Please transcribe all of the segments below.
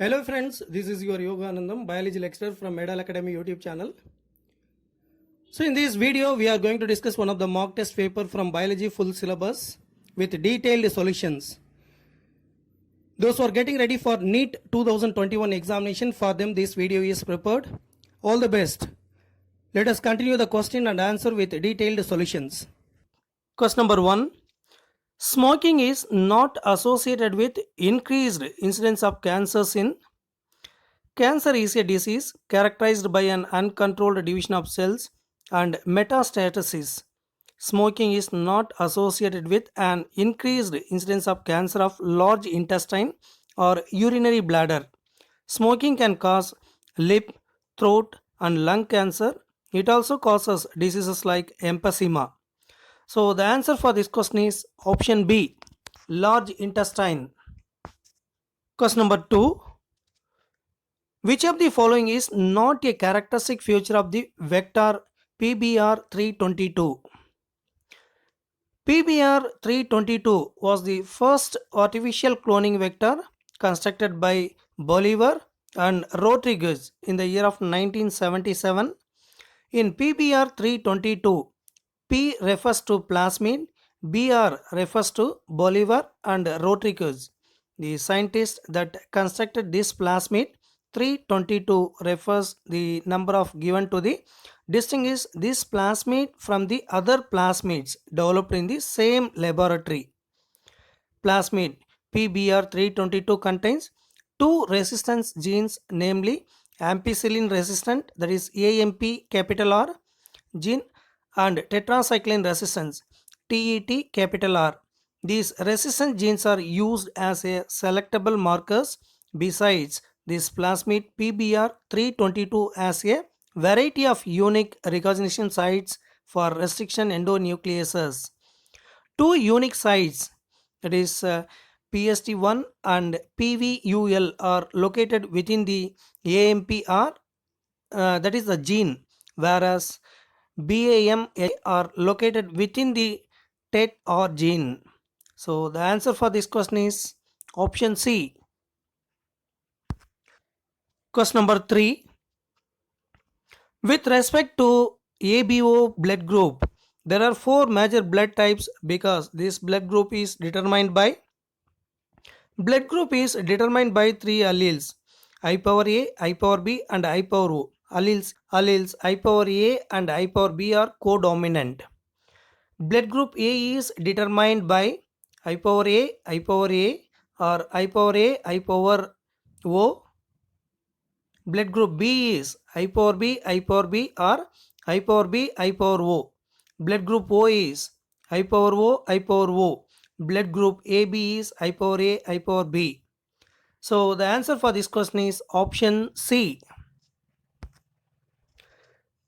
Hello friends, this is your Yoga Anandam, biology lecturer from Medal Academy YouTube channel. So in this video, we are going to discuss one of the mock test paper from biology full syllabus with detailed solutions. Those who are getting ready for NEET 2021 examination, for them this video is prepared. All the best. Let us continue the question and answer with detailed solutions. Question number 1. Smoking is not associated with increased incidence of cancers in. Cancer is a disease characterized by an uncontrolled division of cells and metastasis. Smoking is not associated with an increased incidence of cancer of large intestine or urinary bladder. Smoking can cause lip, throat, and lung cancer. It also causes diseases like emphysema. So the answer for this question is option B, large intestine. Question number 2. Which of the following is not a characteristic feature of the vector PBR322? PBR322 was the first artificial cloning vector constructed by Bolivar and Rodriguez in the year of 1977. In PBR322, P refers to plasmid, BR refers to Bolivar and Rodriguez. The scientist that constructed this plasmid 322 refers the number of given to the distinguish this plasmid from the other plasmids developed in the same laboratory. Plasmid PBR322 contains two resistance genes, namely ampicillin resistant, that is AMP capital R gene, and tetracycline resistance TET capital R. These resistance genes are used as a selectable markers. Besides, this plasmid PBR322 has a variety of unique recognition sites for restriction endonucleases. Two unique sites, that is PST1 and PVUL, are located within the AMPR, that is the gene, whereas BAM are located within the TET-R gene. So the answer for this question is option C. Question number 3. With respect to ABO blood group, there are four major blood types because this blood group is determined by three alleles: I power A, I power B, and I power O. Alleles I power A and I power B are codominant. Blood group A is determined by I power A, I power A, or I power A, I power O. Blood group B is I power B, I power B, or I power B, I power O. Blood group O is I power O, I power O. Blood group AB is I power A, I power B. So the answer for this question is option C.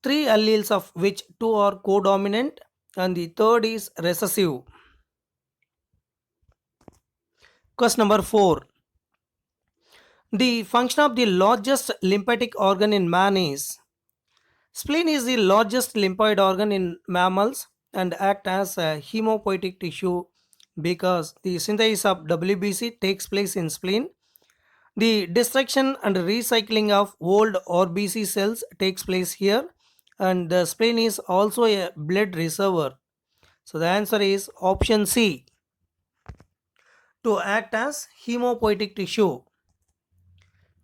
Three alleles of which two are codominant and the third is recessive. Question number 4. The function of the largest lymphatic organ in man is. Spleen is the largest lymphoid organ in mammals and act as a hemopoietic tissue because the synthesis of WBC takes place in spleen. The destruction and recycling of old RBC cells takes place here, and the spleen is also a blood reservoir. So the answer is option C, to act as hemopoietic tissue.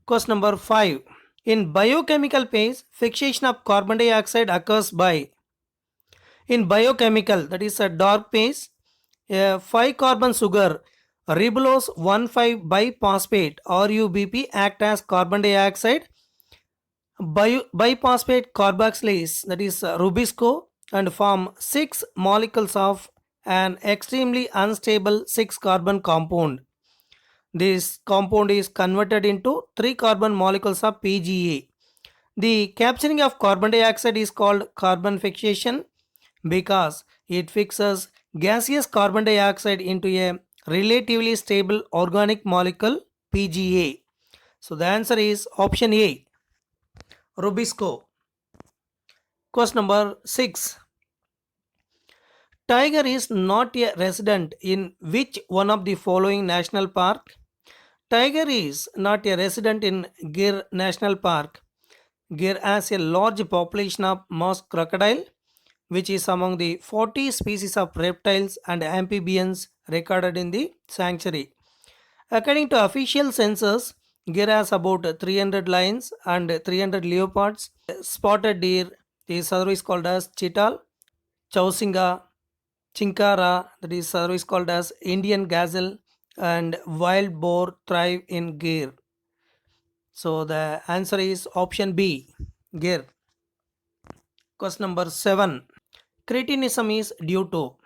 Question number 5. In biochemical phase, fixation of carbon dioxide occurs by. In biochemical, that is a dark phase, a 5 carbon sugar ribulose 1,5 biphosphate RUBP act as carbon dioxide biphosphate carboxylase, that is Rubisco, and form 6 molecules of an extremely unstable 6 carbon compound. This compound is converted into 3 carbon molecules of PGA. The capturing of carbon dioxide is called carbon fixation because it fixes gaseous carbon dioxide into a relatively stable organic molecule PGA. So the answer is option A, Rubisco. Question number 6. Tiger is not a resident in which one of the following national park? Tiger is not a resident in Gir National Park. Gir has a large population of moss crocodile, which is among the 40 species of reptiles and amphibians recorded in the sanctuary. According to official census, Gir has about 300 lions and 300 leopards, spotted deer, is otherwise called as chital, chausinga, chinkara, that is otherwise called as Indian gazelle, and wild boar thrive in Gir. So the answer is option B, Gir. Question number 7. Cretinism is due to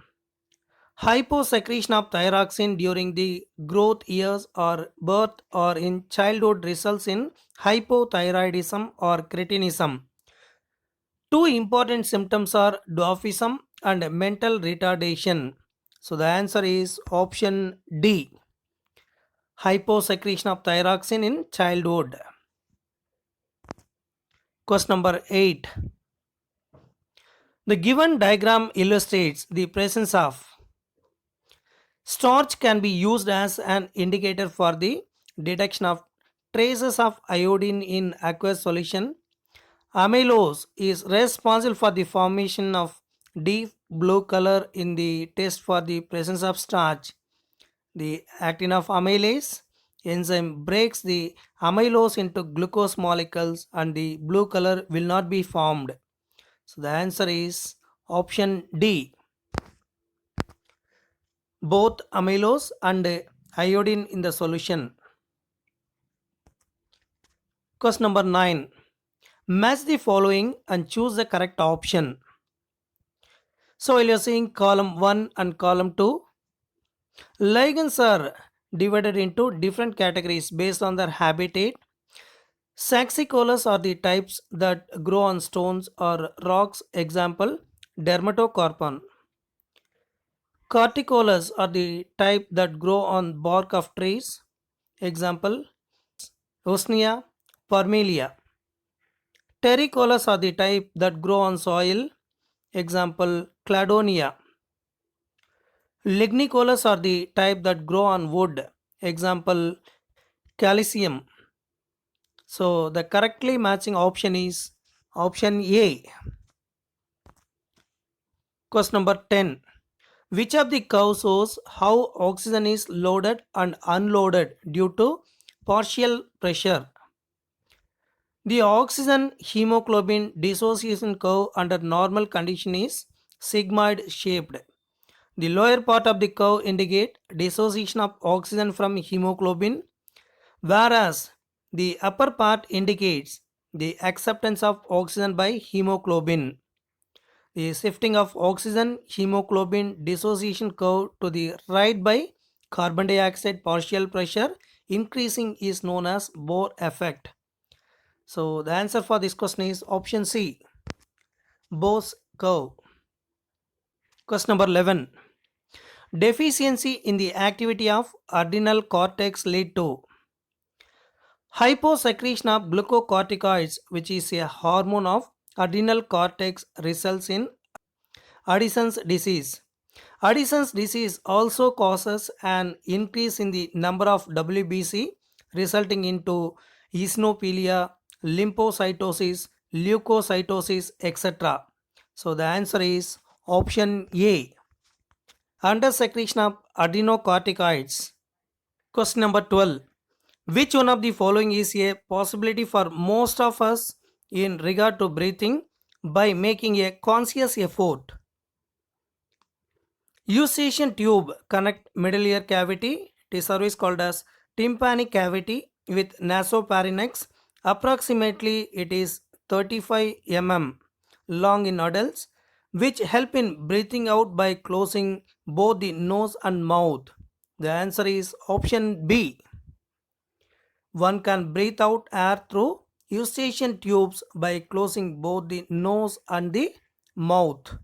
hyposecretion of thyroxine during the growth years or birth or in childhood results in hypothyroidism or cretinism. Two important symptoms are dwarfism and mental retardation. So the answer is option D, hyposecretion of thyroxine in childhood. Question number 8. The given diagram illustrates the presence of starch can be used as an indicator for the detection of traces of iodine in aqueous solution. Amylose is responsible for the formation of deep blue color in the test for the presence of starch. The actin of amylase enzyme breaks the amylose into glucose molecules and the blue color will not be formed. So the answer is option D, both amylose and iodine in the solution. Question number 9. Match the following and choose the correct option. So while you're seeing column 1 and column 2, ligands are divided into different categories based on their habitat. Saxicolous are the types that grow on stones or rocks, example, Dermatocarpon. Corticolous are the type that grow on bark of trees, example, Usnea parmelia. Terricolous are the type that grow on soil, example, Cladonia. Lignicolous are the type that grow on wood, example, Calicium. So the correctly matching option is option A. Question number 10. Which of the curves shows how oxygen is loaded and unloaded due to partial pressure? The oxygen hemoglobin dissociation curve under normal condition is sigmoid shaped. The lower part of the curve indicate dissociation of oxygen from hemoglobin, whereas the upper part indicates the acceptance of oxygen by hemoglobin. The shifting of oxygen hemoglobin dissociation curve to the right by carbon dioxide partial pressure increasing is known as Bohr effect. So the answer for this question is option C, Bohr's curve. Question number 11. Deficiency in the activity of adrenal cortex lead to hyposecretion of glucocorticoids, which is a hormone of adrenal cortex, results in Addison's disease. Addison's disease also causes an increase in the number of WBC, resulting into eosinophilia, lymphocytosis, leukocytosis, etc. So the answer is option A, under secretion of adrenocorticoids. Question number 12. Which one of the following is a possibility for most of us in regard to breathing by making a conscious effort? Eustachian tube connect middle ear cavity. It is always called as tympanic cavity with nasopharynx. Approximately it is 35 mm long in adults, which help in breathing out by closing both the nose and mouth. The answer is option B. One can breathe out air through eustachian tubes by closing both the nose and the mouth.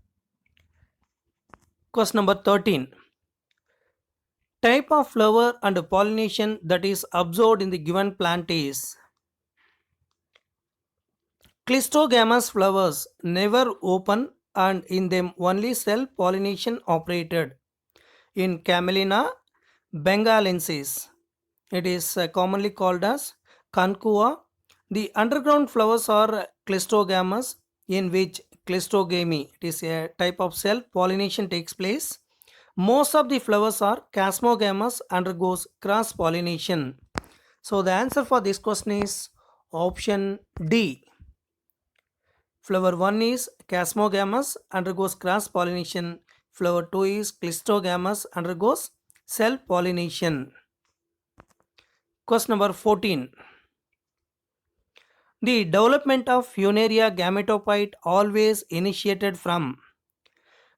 Question number 13. Type of flower and pollination that is observed in the given plant is Clistogamous flowers never open and in them only self pollination operated. In Camelina bengalensis, It is commonly called as Kankua. The underground flowers are clistogamous, in which clistogamy, it is a type of cell pollination takes place. Most of the flowers are chasmogamous, undergoes cross pollination. So the answer for this question is option D. Flower 1 is chasmogamous, undergoes cross pollination. Flower 2 is clistogamous, undergoes self pollination. Question number 14. The development of Funaria gametophyte always initiated from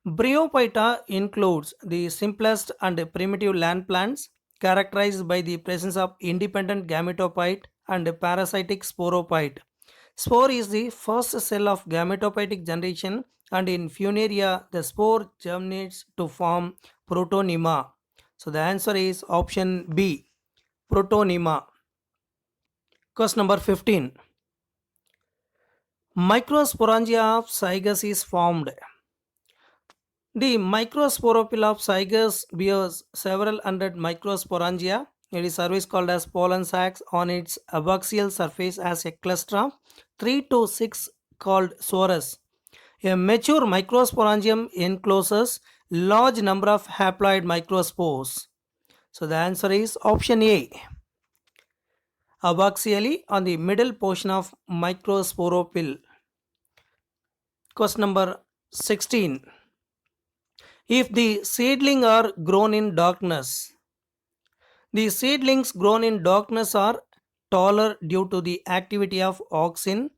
Bryophyta includes the simplest and primitive land plants characterized by the presence of independent gametophyte and parasitic sporophyte. Spore is the first cell of gametophytic generation, and in Funaria the spore germinates to form Protonyma. So the answer is option B, Protonyma. Question number 15. Microsporangia of Zygus is formed. The microsporophyll of Zygus bears several hundred microsporangia. It is service called as pollen sacs on its abaxial surface as a cluster of 3 to 6 called sorus. A mature microsporangium encloses large number of haploid microspores. So the answer is option A. Abaxially on the middle portion of microsporophyll. Question number 16. If the seedling are grown in darkness, the seedlings grown in darkness are taller due to the activity of auxin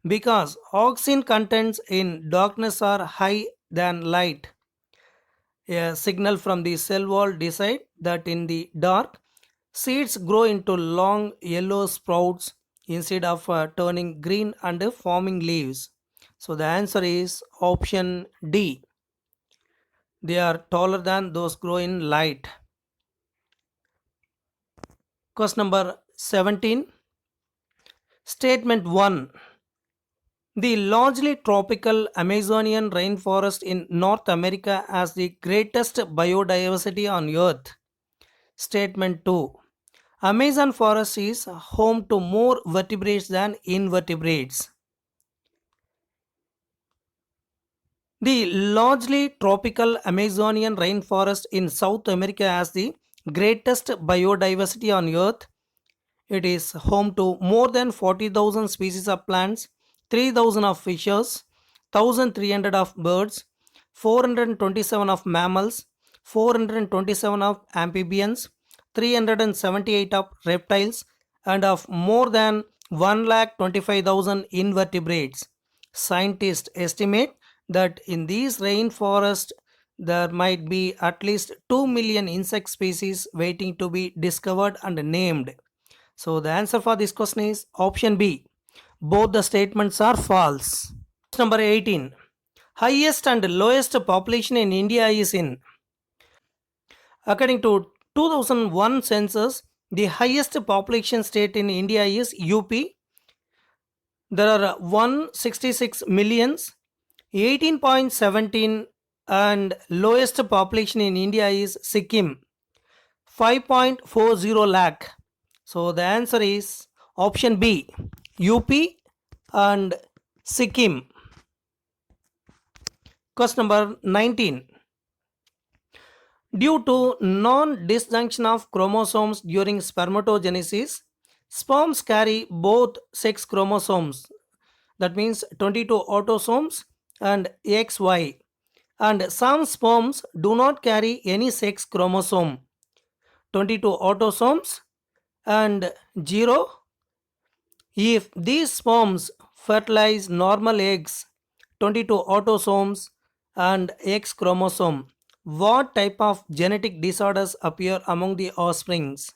because auxin contents in darkness are high than light. A signal from the cell wall decide that in the dark seeds grow into long yellow sprouts instead of turning green and forming leaves. So the answer is option D. They are taller than those grow in light. Question number 17. Statement 1. The largely tropical Amazonian rainforest in North America has the greatest biodiversity on earth. Statement 2. Amazon forest is home to more vertebrates than invertebrates. The largely tropical Amazonian rainforest in South America has the greatest biodiversity on earth. It is home to more than 40,000 species of plants, 3,000 of fishes, 1,300 of birds, 427 of mammals, 427 of amphibians, 378 of reptiles, and of more than 1,25,000 invertebrates. Scientists estimate that in these rainforests there might be at least 2 million insect species waiting to be discovered and named. So the answer for this question is option B. Both the statements are false. Number 18. Highest and lowest population in India is in. According to 2001 census, the highest population state in India is UP. There are 166 millions, 18.17, and lowest population in India is Sikkim, 5.40 lakh. So the answer is option B, UP and Sikkim. Question number 19. Due to non-disjunction of chromosomes during spermatogenesis, sperms carry both sex chromosomes. That means 22 autosomes and XY. And some sperms do not carry any sex chromosome. 22 autosomes and 0. If these sperms fertilize normal eggs, 22 autosomes and X chromosome, what type of genetic disorders appear among the offsprings?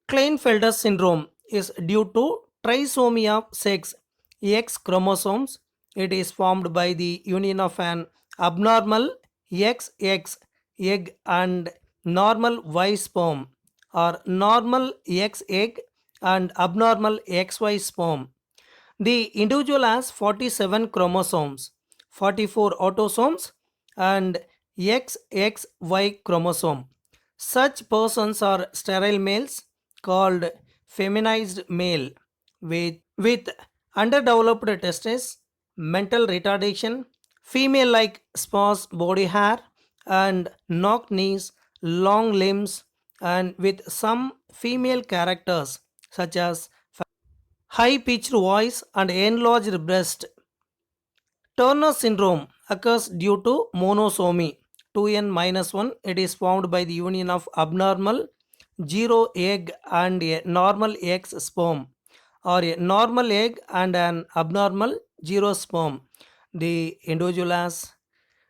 Klinefelter syndrome is due to trisomy of sex X chromosomes. It is formed by the union of an abnormal XX egg and normal Y sperm, or normal X egg and abnormal XY sperm. The individual has 47 chromosomes, 44 autosomes, and XXY chromosome. Such persons are sterile males called feminized male with underdeveloped testes, mental retardation, female like sparse body hair, and knock knees, long limbs, and with some female characters such as high pitched voice and enlarged breast. Turner syndrome occurs due to monosomy 2n-1. It is formed by the union of abnormal 0 egg and a normal X sperm, or a normal egg and an abnormal 0 sperm. The individual has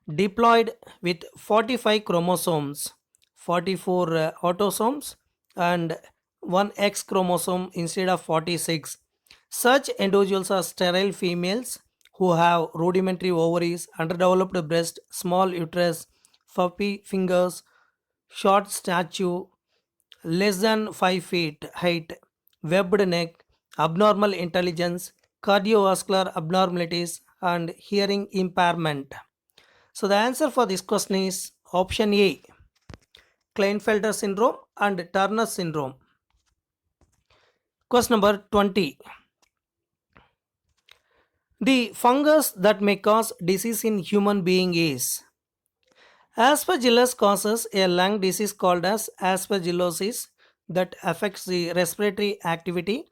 diploid with 45 chromosomes, 44 autosomes, and 1 X chromosome instead of 46. Such individuals are sterile females who have rudimentary ovaries, underdeveloped breast, small uterus, fluffy fingers, short stature, less than 5 feet height, webbed neck, abnormal intelligence, cardiovascular abnormalities, and hearing impairment. So the answer for this question is option A, Klinefelter syndrome and Turner syndrome. Question number 20. The fungus that may cause disease in human being is Aspergillus causes a lung disease called as aspergillosis that affects the respiratory activity,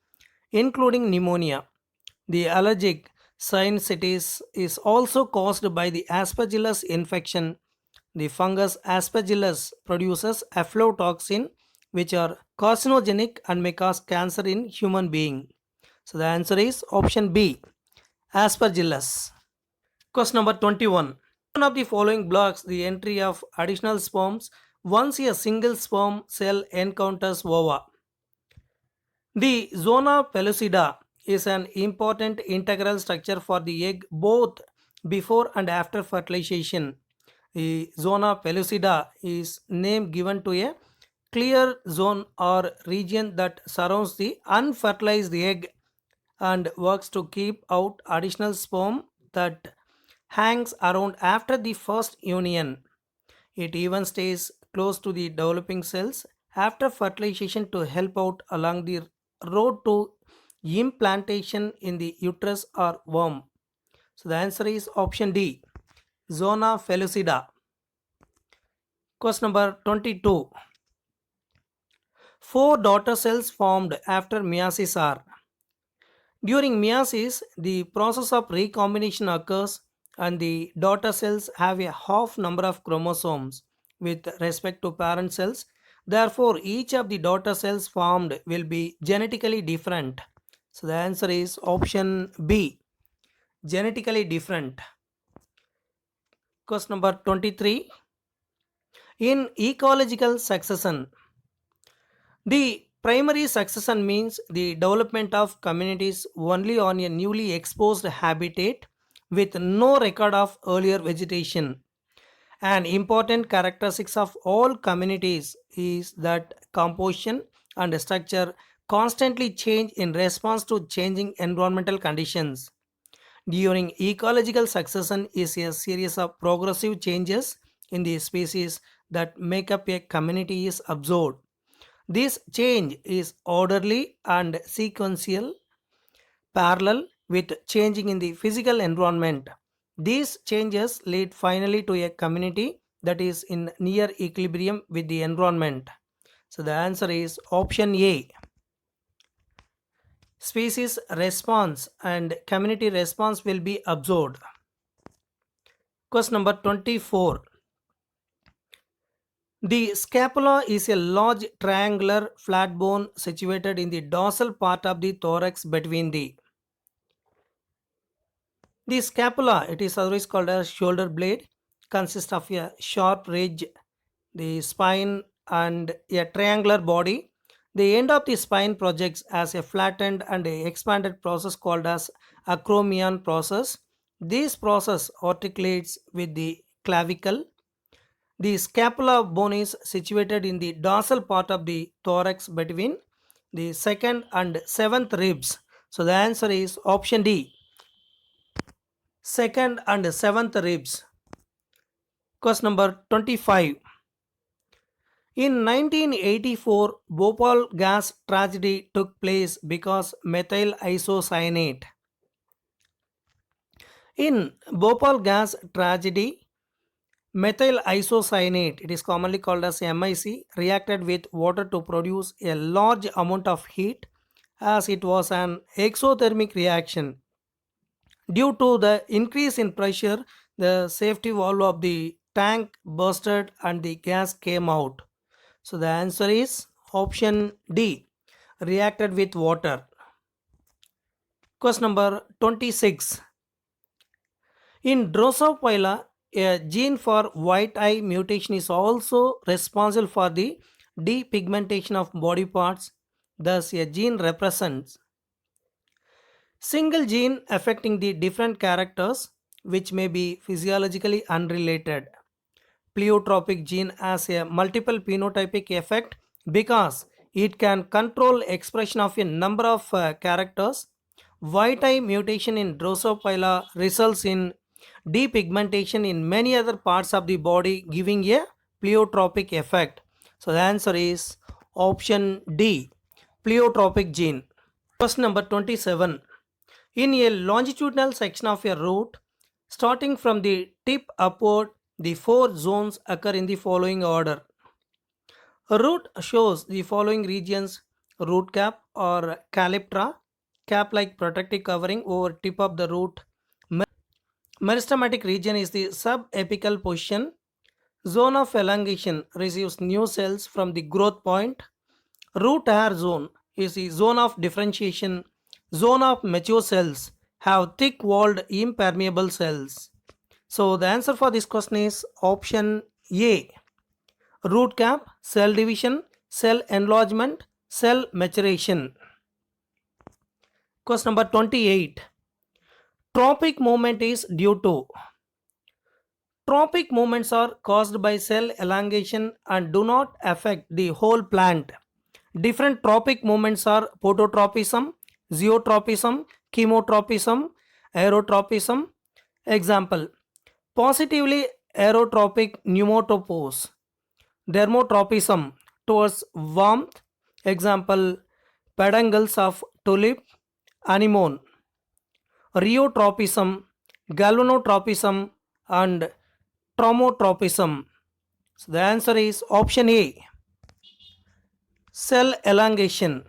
including pneumonia. The allergic sinusitis is also caused by the Aspergillus infection. The fungus Aspergillus produces aflatoxin, which are carcinogenic and may cause cancer in human being. So the answer is option B, Aspergillus. Question number 21. One of the following blocks the entry of additional sperms once a single sperm cell encounters ova. The zona pellucida is an important integral structure for the egg both before and after fertilization. The zona pellucida is name given to a clear zone or region that surrounds the unfertilized egg and works to keep out additional sperm that hangs around after the first union. It even stays close to the developing cells after fertilization to help out along the road to implantation in the uterus or womb. So the answer is option D, zona pellucida. Question number 22. Four daughter cells formed after meiosis are. During meiosis, the process of recombination occurs and the daughter cells have a half number of chromosomes with respect to parent cells. Therefore, each of the daughter cells formed will be genetically different. So the answer is option B, genetically different. Question number 23. In ecological succession, the primary succession means the development of communities only on a newly exposed habitat with no record of earlier vegetation. An important characteristic of all communities is that composition and structure constantly change in response to changing environmental conditions. During ecological succession is a series of progressive changes in the species that make up a community is observed. This change is orderly and sequential, parallel with changing in the physical environment. These changes lead finally to a community that is in near equilibrium with the environment. So the answer is option A. Species response and community response will be observed. Question number 24. The scapula is a large triangular flat bone situated in the dorsal part of the thorax between the scapula. It is otherwise called as shoulder blade, consists of a sharp ridge, the spine, and a triangular body. The end of the spine projects as a flattened and a expanded process called as acromion process. This process articulates with the clavicle. The scapula bone is situated in the dorsal part of the thorax between the second and seventh ribs. So the answer is option D, second and seventh ribs. Question number 25. In 1984, Bhopal gas tragedy took place because methyl isocyanate. In Bhopal gas tragedy, methyl isocyanate, it is commonly called as MIC, reacted with water to produce a large amount of heat as it was an exothermic reaction. Due to the increase in pressure, the safety valve of the tank bursted and the gas came out. So the answer is option D, reacted with water. Question number 26. In Drosophila, a gene for white eye mutation is also responsible for the depigmentation of body parts. Thus, a gene represents single gene affecting the different characters which may be physiologically unrelated. Pleiotropic gene has a multiple phenotypic effect because it can control expression of a number of characters. White eye mutation in Drosophila results in depigmentation in many other parts of the body, giving a pleiotropic effect. So the answer is option D, pleiotropic gene. Question number 27. In a longitudinal section of a root, starting from the tip upward, the four zones occur in the following order. A root shows the following regions: root cap or calyptra, cap like protective covering over tip of the root. Meristematic region is the subapical position. Zone of elongation receives new cells from the growth point. Root hair zone is the zone of differentiation. Zone of mature cells have thick walled impermeable cells. So the answer for this question is option A. Root cap, cell division, cell enlargement, cell maturation. Question number 28. Tropic movement is due to. Tropic movements are caused by cell elongation and do not affect the whole plant. Different tropic movements are phototropism, zeotropism, chemotropism, aerotropism. Example: positively aerotropic pneumotopause, dermotropism towards warmth. Example: peduncles of tulip, anemone. Rheotropism, galvanotropism, and tromotropism. So the answer is option A, cell elongation.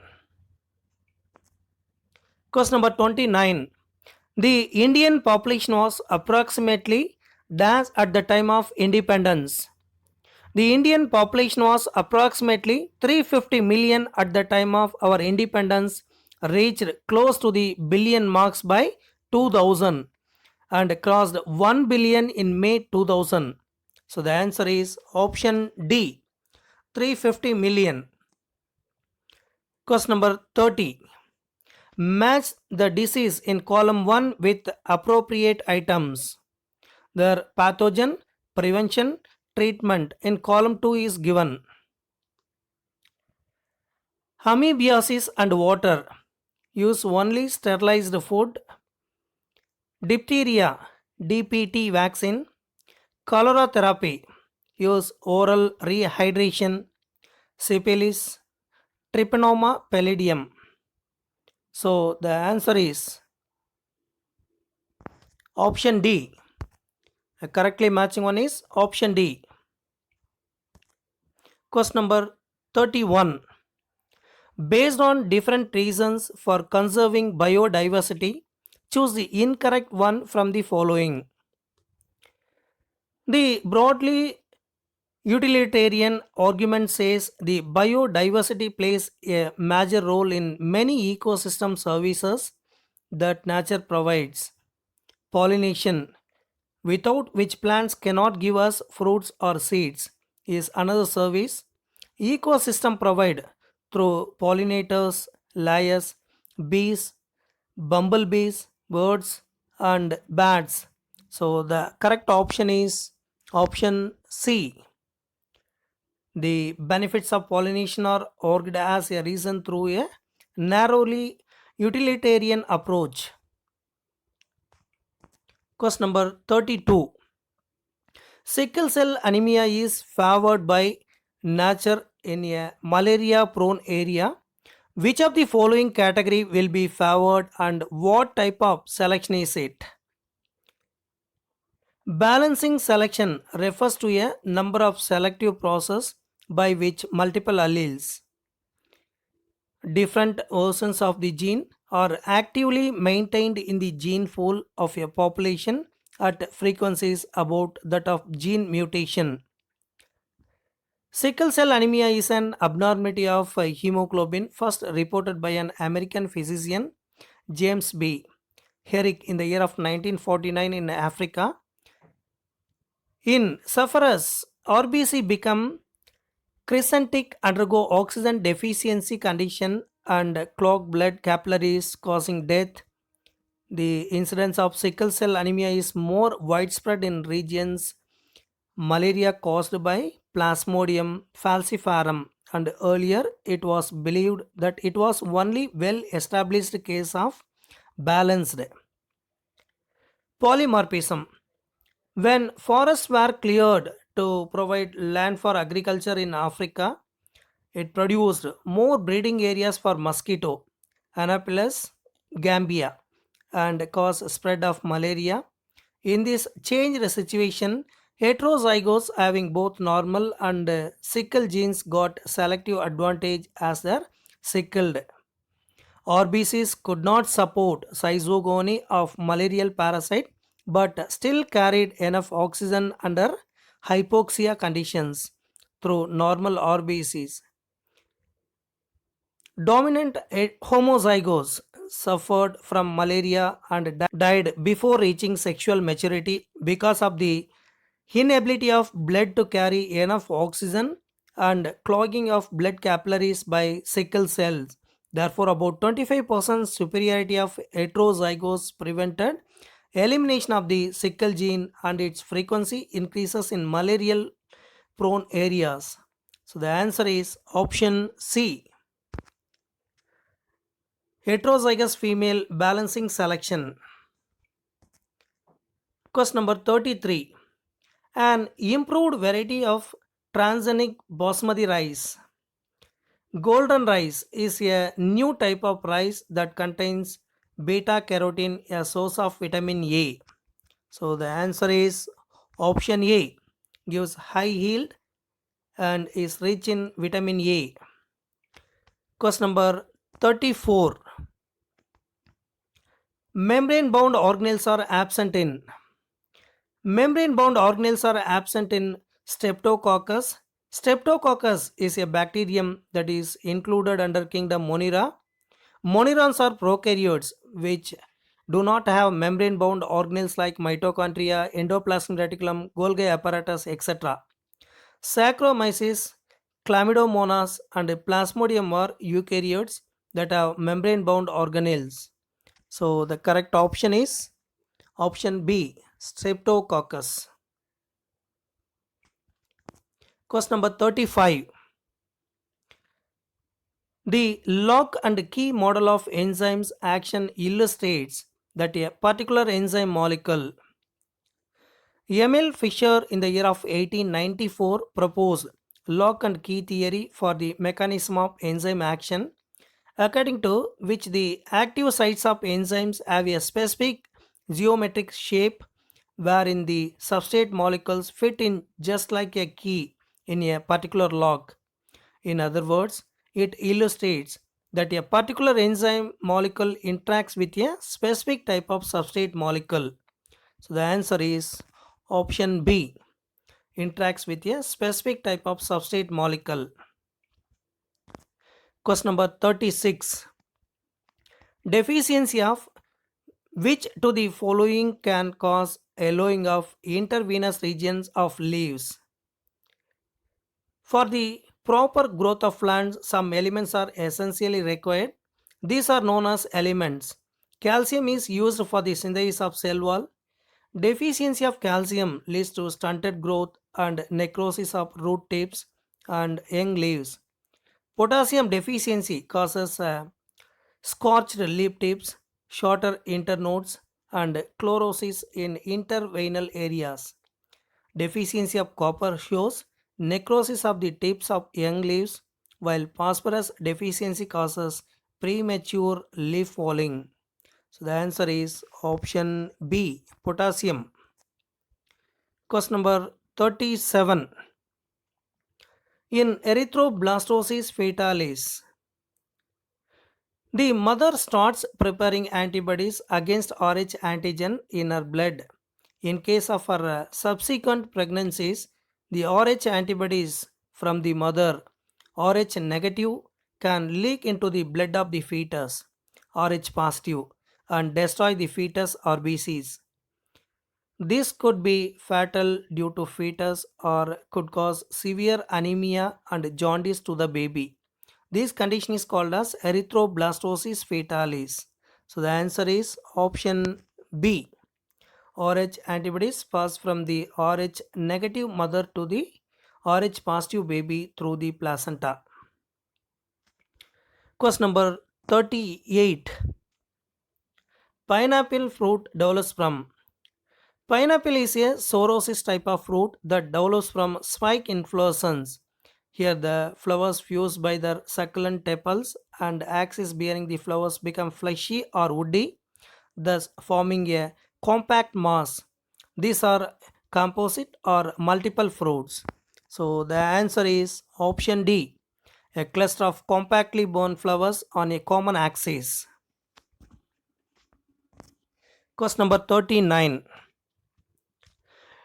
Question number 29. The Indian population was approximately dash at the time of independence. The Indian population was approximately 350 million at the time of our independence, reached close to the billion marks by 2000 and crossed 1 billion in May 2000. So the answer is option D, 350 million. Question number 30. Match the disease in column 1 with appropriate items. Their pathogen, prevention, treatment in column 2 is given. Amoebiasis and water. Use only sterilized food. Diphtheria, DPT vaccine. Cholera therapy. Use oral rehydration. Syphilis, Trypanosoma pallidum. So the answer is option D. A correctly matching one is option D. Question number 31. Based on different reasons for conserving biodiversity, choose the incorrect one from the following. The broadly utilitarian argument says the biodiversity plays a major role in many ecosystem services that nature provides. Pollination, without which plants cannot give us fruits or seeds, is another service. Ecosystem provide through pollinators, layers, bees, bumblebees, birds, and bats. So the correct option is option C. The benefits of pollination are argued as a reason through a narrowly utilitarian approach. Question number 32. Sickle cell anemia is favored by nature in a malaria prone area? Which of the following category will be favored and what type of selection is it? Balancing selection refers to a number of selective process by which multiple alleles, different versions of the gene, are actively maintained in the gene pool of a population at frequencies about that of gene mutation. Sickle cell anemia is an abnormality of hemoglobin first reported by an American physician, James B. Herrick, in the year of 1949 in Africa. In sufferers, RBC become crescentic, undergo oxygen deficiency condition and clog blood capillaries causing death. The incidence of sickle cell anemia is more widespread in regions malaria caused by Plasmodium falciparum, and earlier it was believed that it was only well established case of balanced polymorphism. When forests were cleared to provide land for agriculture in Africa, it produced more breeding areas for mosquito, Anopheles gambia, and caused spread of malaria. In this changed situation, heterozygotes having both normal and sickle genes got selective advantage as their sickled. RBCs could not support zygogony of malarial parasite but still carried enough oxygen under hypoxia conditions through normal RBCs. Dominant homozygous suffered from malaria and died before reaching sexual maturity because of the inability of blood to carry enough oxygen and clogging of blood capillaries by sickle cells. Therefore, about 25% superiority of heterozygous prevented elimination of the sickle gene and its frequency increases in malarial prone areas. So, the answer is option C. Heterozygous female balancing selection. Question number 33. An improved variety of transgenic basmati rice. Golden rice is a new type of rice that contains beta carotene, a source of vitamin A. So the answer is option A, gives high yield and is rich in vitamin A. Question number 34. Membrane bound organelles are absent in. Membrane bound organelles are absent in Streptococcus. Streptococcus is a bacterium that is included under kingdom Monera. Monerons are prokaryotes which do not have membrane bound organelles like mitochondria, endoplasmic reticulum, Golgi apparatus, etc. Saccharomyces, Chlamydomonas, and Plasmodium are eukaryotes that have membrane bound organelles. So the correct option is option B, Streptococcus. Question number 35. The lock and key model of enzymes action illustrates that a particular enzyme molecule. Emil Fischer in the year of 1894 proposed lock and key theory for the mechanism of enzyme action, according to which the active sites of enzymes have a specific geometric shape wherein the substrate molecules fit in just like a key in a particular lock. In other words, it illustrates that a particular enzyme molecule interacts with a specific type of substrate molecule. So the answer is option B, interacts with a specific type of substrate molecule. Question number 36. Deficiency of which to the following can cause yellowing of intravenous regions of leaves? For the proper growth of plants, some elements are essentially required. These are known as elements. Calcium is used for the synthesis of cell wall. Deficiency of calcium leads to stunted growth and necrosis of root tips and young leaves. Potassium deficiency causes scorched leaf tips, shorter internodes, and chlorosis in interveinal areas. Deficiency of copper shows necrosis of the tips of young leaves, while phosphorus deficiency causes premature leaf falling. So the answer is option B, potassium. Question number 37. In erythroblastosis fetalis, the mother starts preparing antibodies against Rh antigen in her blood. In case of her subsequent pregnancies, the Rh antibodies from the mother, Rh negative, can leak into the blood of the fetus, Rh positive, and destroy the fetus RBCs. This could be fatal due to fetus or could cause severe anemia and jaundice to the baby. This condition is called as erythroblastosis fetalis. So the answer is option B. Rh antibodies pass from the Rh negative mother to the Rh positive baby through the placenta. Question number 38. Pineapple fruit develops from. Pineapple is a psoriasis type of fruit that develops from spike inflorescence. Here the flowers fused by their succulent tepals and axis bearing the flowers become fleshy or woody, thus forming a compact mass. These are composite or multiple fruits. So the answer is option D, a cluster of compactly borne flowers on a common axis. Question number 39.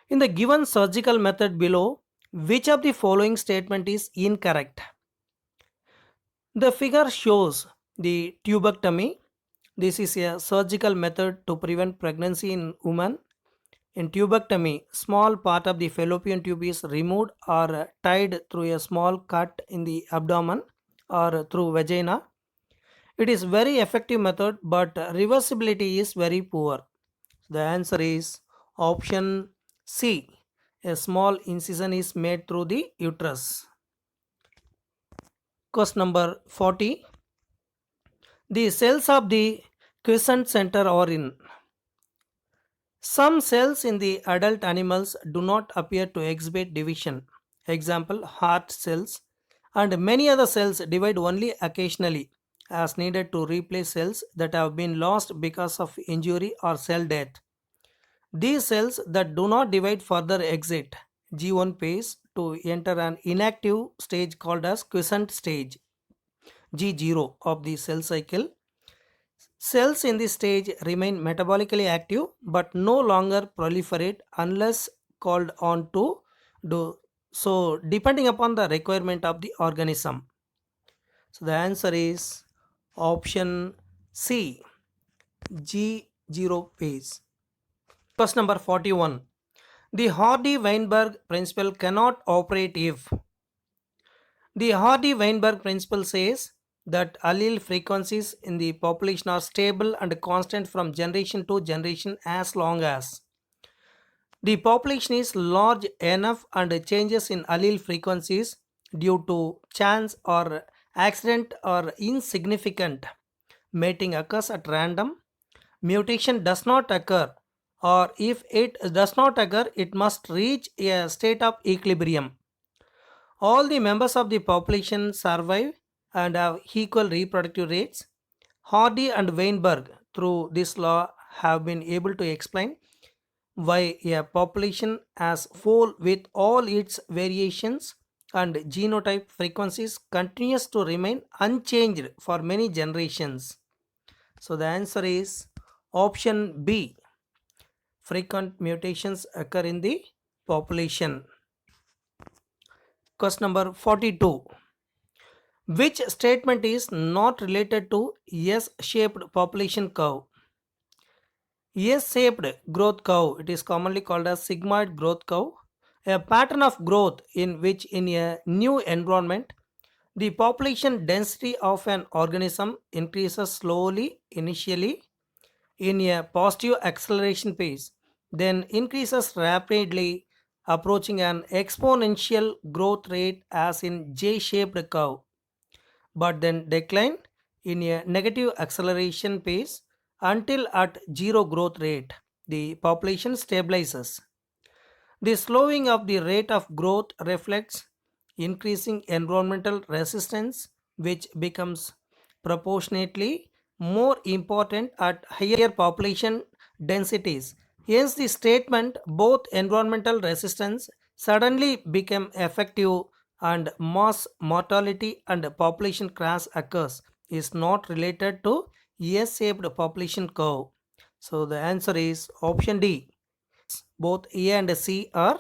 In the given surgical method below, which of the following statement is incorrect? The figure shows the tubectomy. This is a surgical method to prevent pregnancy in women. In tubectomy, small part of the fallopian tube is removed or tied through a small cut in the abdomen or through vagina. It is very effective method, but reversibility is very poor. The answer is option C. A small incision is made through the uterus. Question number 40. The cells of the quiescent center are in. Some cells in the adult animals do not appear to exhibit division. Example, heart cells, and many other cells divide only occasionally as needed to replace cells that have been lost because of injury or cell death. These cells that do not divide further exit G1 phase to enter an inactive stage called as quiescent stage G0 of the cell cycle. Cells in this stage remain metabolically active but no longer proliferate unless called on to do so depending upon the requirement of the organism. So the answer is option C, G0 phase. Question number 41. The Hardy-Weinberg principle cannot operate if. The Hardy-Weinberg principle says that allele frequencies in the population are stable and constant from generation to generation as long as the population is large enough and changes in allele frequencies due to chance or accident or insignificant mating occurs at random, mutation does not occur, or if it does not occur, it must reach a state of equilibrium. All the members of the population survive and have equal reproductive rates. Hardy and Weinberg, through this law, have been able to explain why a population as whole with all its variations and genotype frequencies continues to remain unchanged for many generations. So the answer is option B. Frequent mutations occur in the population. Question number 42. Which statement is not related to S-shaped population curve? S-shaped growth curve, it is commonly called as sigmoid growth curve, a pattern of growth in which in a new environment the population density of an organism increases slowly initially in a positive acceleration phase, then increases rapidly approaching an exponential growth rate as in J-shaped curve, but then decline in a negative acceleration phase until at zero growth rate the population stabilizes. The slowing of the rate of growth reflects increasing environmental resistance, which becomes proportionately more important at higher population densities. Hence, the statement both environmental resistance suddenly became effective and mass mortality and population crash occurs is not related to S-shaped population curve. So the answer is option D. Both A and C are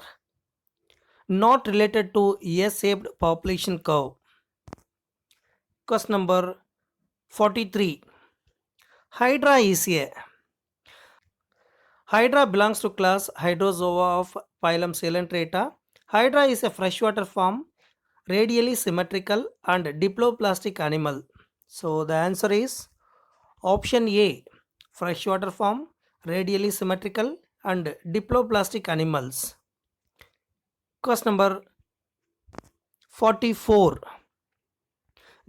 not related to S-shaped population curve. Question number 43. Hydra is a Hydra belongs to class Hydrozoa of phylum Coelenterata. Hydra is a freshwater form, radially symmetrical and diploplastic animal. So the answer is option A. Freshwater form, radially symmetrical and diploplastic animals. Question number 44.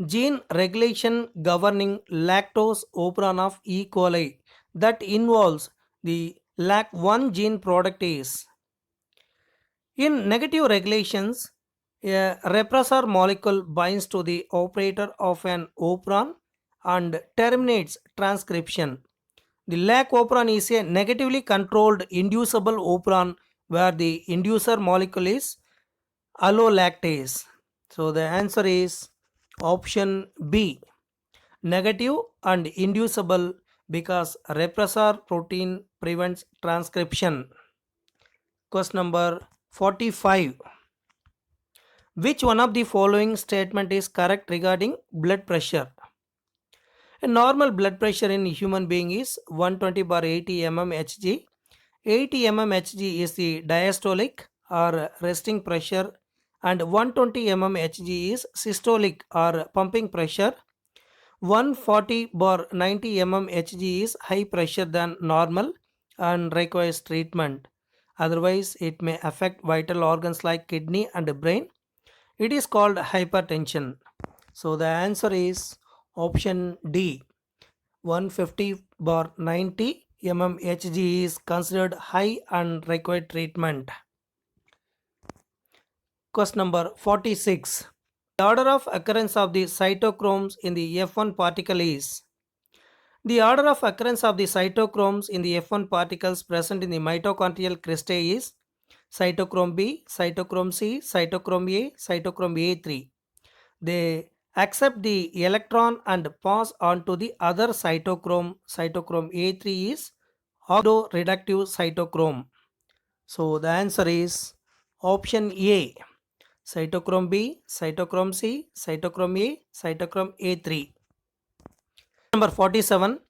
Gene regulation governing lactose operon of E. coli that involves the LAC1 gene product is. In negative regulations, a repressor molecule binds to the operator of an operon and terminates transcription. The LAC operon is a negatively controlled inducible operon where the inducer molecule is allolactase. So the answer is option B. Negative and inducible because repressor protein prevents transcription. Question number 45. Which one of the following statement is correct regarding blood pressure? A normal blood pressure in a human being is 120 bar 80 mmHg. 80 mmHg is the diastolic or resting pressure and 120 mmHg is systolic or pumping pressure. 140 bar 90 mmHg is high pressure than normal and requires treatment. Otherwise, it may affect vital organs like kidney and brain. It is called hypertension. So the answer is option D. 150 bar 90 mmHg is considered high and required treatment. Question number 46. The order of occurrence of the cytochromes in the F1 particle is. The order of occurrence of the cytochromes in the F1 particles present in the mitochondrial cristae is cytochrome B, cytochrome C, cytochrome A, cytochrome A3. They accept the electron and pass on to the other cytochrome. Cytochrome A3 is oxidoreductive cytochrome. So the answer is option A. Cytochrome B, cytochrome C, cytochrome A, cytochrome A3. Number 47.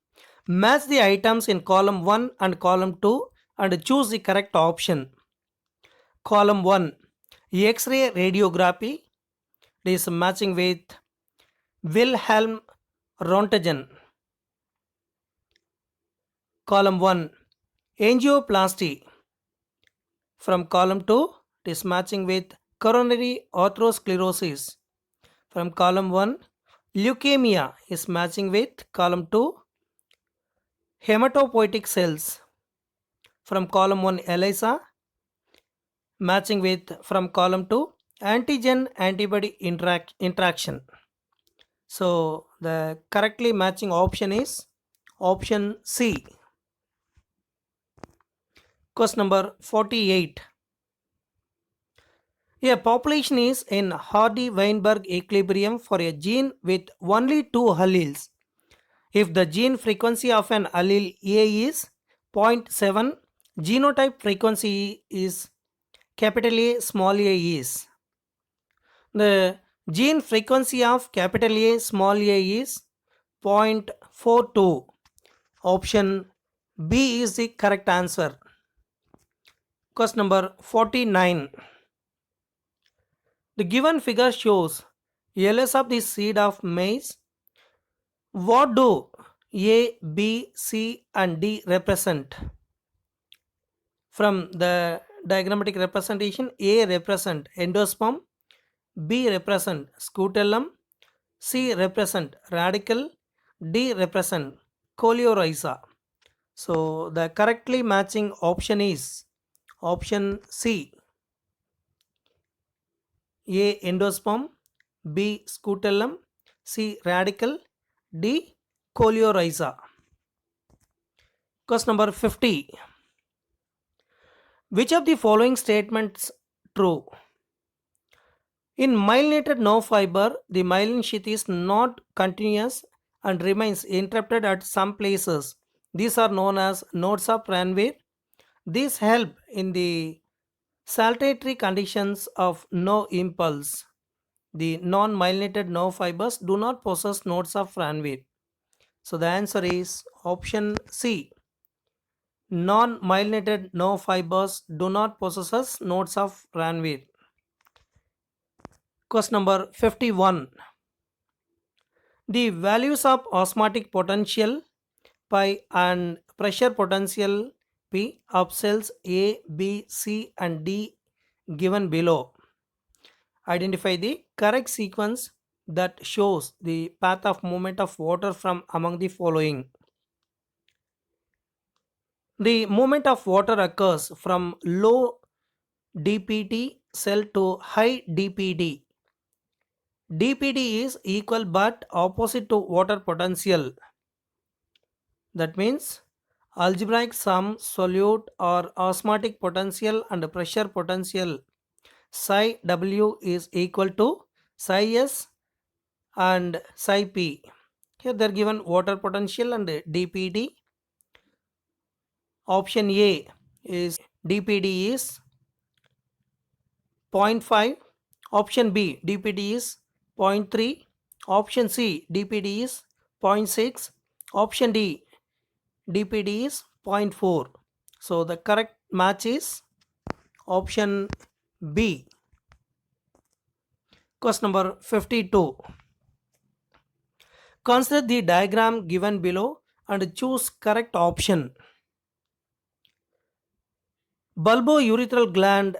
Match the items in column 1 and column 2 and choose the correct option. Column 1. X-ray radiography is matching with Wilhelm Röntgen. Column 1. Angioplasty. From column 2, it is matching with coronary atherosclerosis. From column 1, leukemia is matching with column 2, hematopoietic cells. From column 1, ELISA matching with from column 2, antigen antibody interaction. So the correctly matching option is option C. Question number 48. A population is in Hardy-Weinberg equilibrium for a gene with only two alleles. If the gene frequency of an allele A is 0.7, genotype frequency is capital A, small a is. The gene frequency of capital A, small a is 0.42. Option B is the correct answer. Question number 49. The given figure shows LS of the seed of maize. What do A, B, C and D represent? From the diagrammatic representation, A represent endosperm, B represent scutellum, C represent radicle, D represent coleorhiza. So the correctly matching option is Option C, A. Endosperm, B. Scutellum, C. Radical, D. Coleorhiza. Question number 50. Which of the following statements true? In myelinated nerve fiber, the myelin sheath is not continuous and remains interrupted at some places. These are known as nodes of Ranvier. These help in the saltatory conditions of no impulse. The non-myelinated nerve fibers do not possess nodes of Ranvier. So the answer is option C. Non-myelinated nerve fibers do not possess nodes of Ranvier. Question number 51. The values of osmotic potential pi and pressure potential P of cells A, B, C and D given below. Identify the correct sequence that shows the path of movement of water from among the following. The movement of water occurs from low dPt cell to high dPd. dPd is equal but opposite to water potential. That means algebraic sum solute or osmotic potential and pressure potential psi W is equal to psi S and psi P. Here they are given water potential and dPd. Option A is dPd is 0.5. Option B dPd is 0.3. Option C dPd is 0.6. Option D dPd is 0.4. So the correct match is option B. Question number 52. Consider the diagram given below and choose correct option. Bulbourethral gland,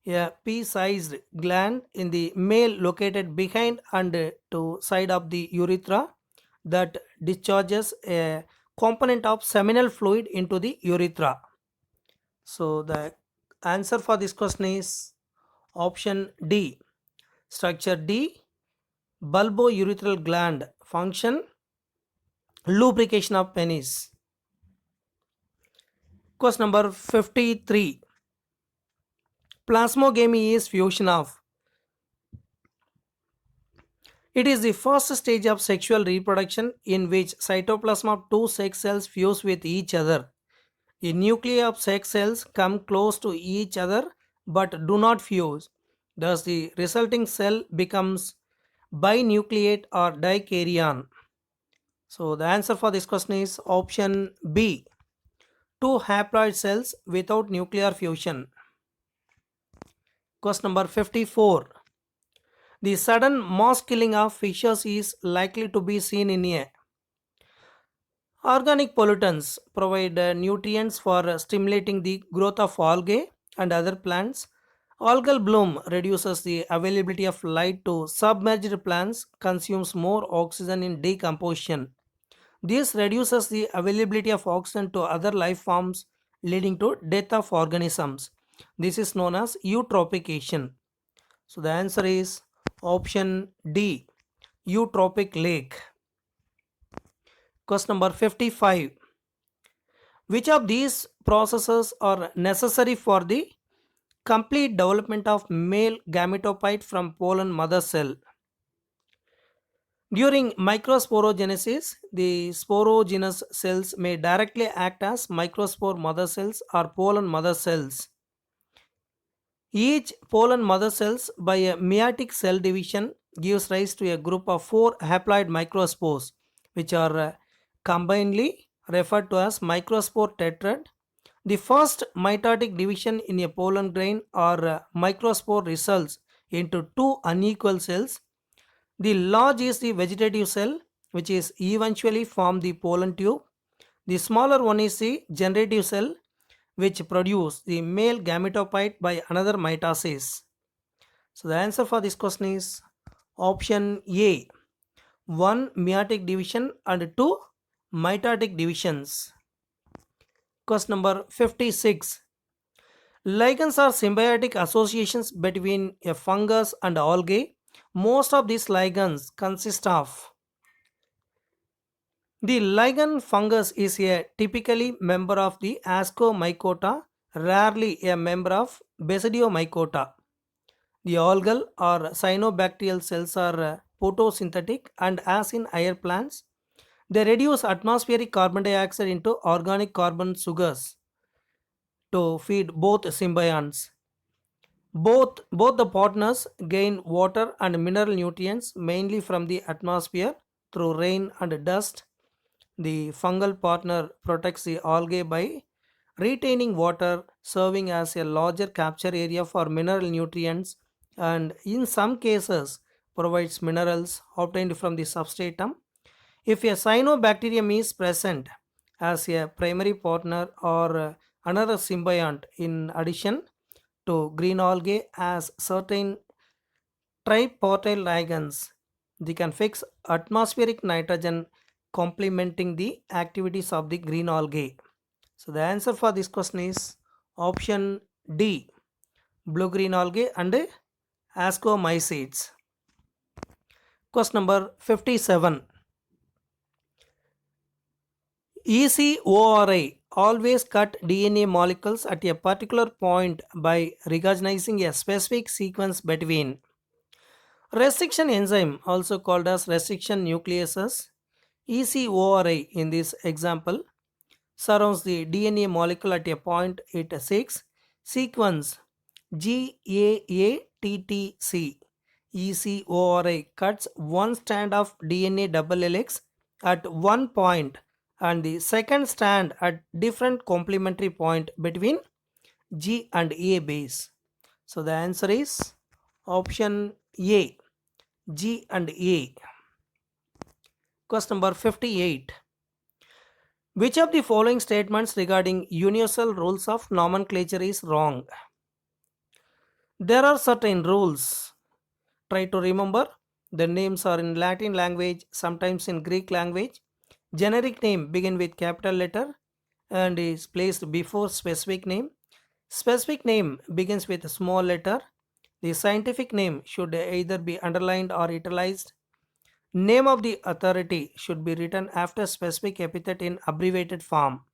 a pea-sized gland in the male located behind and to side of the urethra that discharges a component of seminal fluid into the urethra. So the answer for this question is option D. Structure D, bulbourethral gland. Function, lubrication of penis. Question number 53. Plasmogamy is fusion of. It is the first stage of sexual reproduction in which cytoplasm of two sex cells fuse with each other. The nuclei of sex cells come close to each other but do not fuse. Thus, the resulting cell becomes binucleate or dikaryon. So, the answer for this question is option B. Two haploid cells without nuclear fusion. Question number 54. The sudden mass killing of fishes is likely to be seen in a. Organic pollutants provide nutrients for stimulating the growth of algae and other plants. Algal bloom reduces the availability of light to submerged plants, consumes more oxygen in decomposition. This reduces the availability of oxygen to other life forms, leading to death of organisms. This is known as eutrophication. So the answer is option D, eutrophic lake. Question number 55. Which of these processes are necessary for the complete development of male gametophyte from pollen mother cell? During microsporogenesis, the sporogenous cells may directly act as microspore mother cells or pollen mother cells. Each pollen mother cells by a meiotic cell division gives rise to a group of 4 haploid microspores, which are combinedly referred to as microspore tetrad. The first mitotic division in a pollen grain or microspore results into 2 unequal cells. The large is the vegetative cell, which is eventually form the pollen tube. The smaller one is the generative cell, which produce the male gametophyte by another mitosis. So the answer for this question is option A, 1 meiotic division and 2 mitotic divisions. Question number 56. Lichens are symbiotic associations between a fungus and algae. Most of these lichens consist of the lichen fungus is a typically member of the Ascomycota, rarely a member of Basidiomycota. The algal or cyanobacterial cells are photosynthetic, and as in higher plants, they reduce atmospheric carbon dioxide into organic carbon sugars to feed both symbionts. Both the partners gain water and mineral nutrients mainly from the atmosphere through rain and dust. The fungal partner protects the algae by retaining water, serving as a larger capture area for mineral nutrients, and in some cases provides minerals obtained from the substratum. If a cyanobacterium is present as a primary partner or another symbiont, in addition to green algae as certain tripartite ligands, they can fix atmospheric nitrogen complementing the activities of the green algae. So the answer for this question is option D, blue green algae and ascomycetes. Question number 57. ECORI always cut DNA molecules at a particular point by recognizing a specific sequence between restriction enzyme, also called as restriction nucleases. ECORI in this example surrounds the DNA molecule at a point it seeks sequence GAATTC. ECORI cuts one strand of DNA double helix at one point and the second strand at different complementary point between G and A base. So the answer is option A, G and A. Question number 58. Which of the following statements regarding universal rules of nomenclature is wrong? There are certain rules. Try to remember. The names are in Latin language, sometimes in Greek language. Generic name begin with capital letter and is placed before specific name. Specific name begins with a small letter. The scientific name should either be underlined or italicized. Name of the authority should be written after specific epithet in abbreviated form.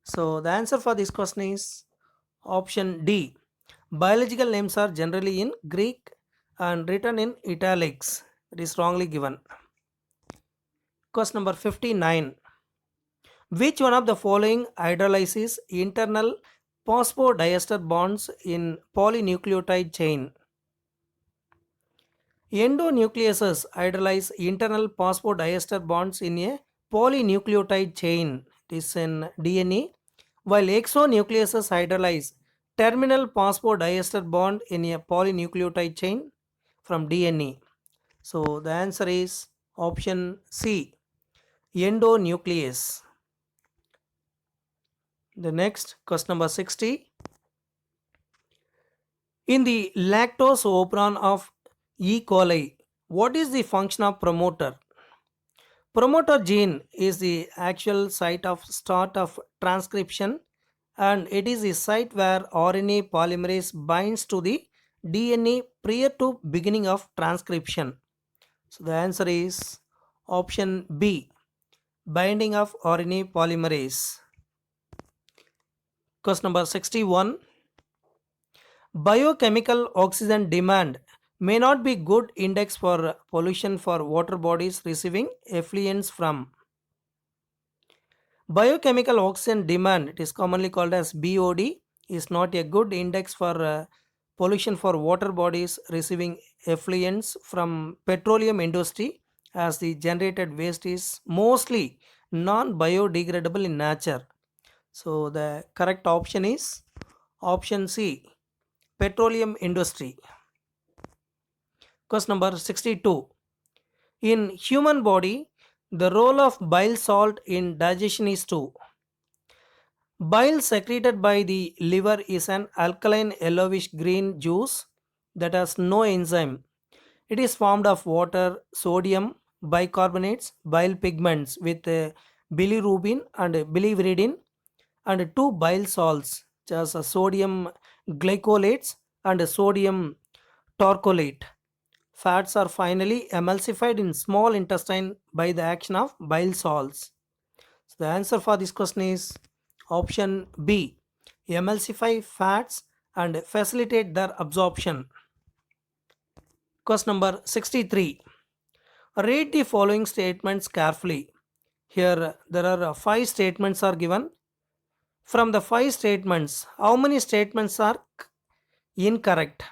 So the answer for this question is option D. Biological names are generally in Greek and written in italics. It is wrongly given. Question number 59. Which one of the following hydrolyzes internal phosphodiester bonds in polynucleotide chain? Endonucleases hydrolyze internal phosphodiester bonds in a polynucleotide chain. It is in DNA, while exonucleases hydrolyze terminal phosphodiester bond in a polynucleotide chain from DNA. So the answer is option C, endonuclease. The next question number 60. In the lactose operon of E. coli, what is the function of promoter? Promoter gene is the actual site of start of transcription, and it is the site where RNA polymerase binds to the DNA prior to beginning of transcription. So the answer is option B, binding of RNA polymerase. Question number 61. Biochemical oxygen demand may not be good index for pollution for water bodies receiving effluents from. Biochemical oxygen demand, it is commonly called as BOD, is not a good index for pollution for water bodies receiving effluents from petroleum industry, as the generated waste is mostly non-biodegradable in nature. So the correct option is option C, petroleum industry. Question number 62. In human body, the role of bile salt in digestion is to. Bile secreted by the liver is an alkaline yellowish green juice that has no enzyme. It is formed of water, sodium, bicarbonates, bile pigments with bilirubin and biliverdin and two bile salts. such as sodium glycolates and sodium tarcholate. Fats are finally emulsified in small intestine by the action of bile salts. So the answer for this question is option B. Emulsify fats and facilitate their absorption. Question number 63. Read the following statements carefully. Here there are five statements are given. From the five statements, how many statements are incorrect?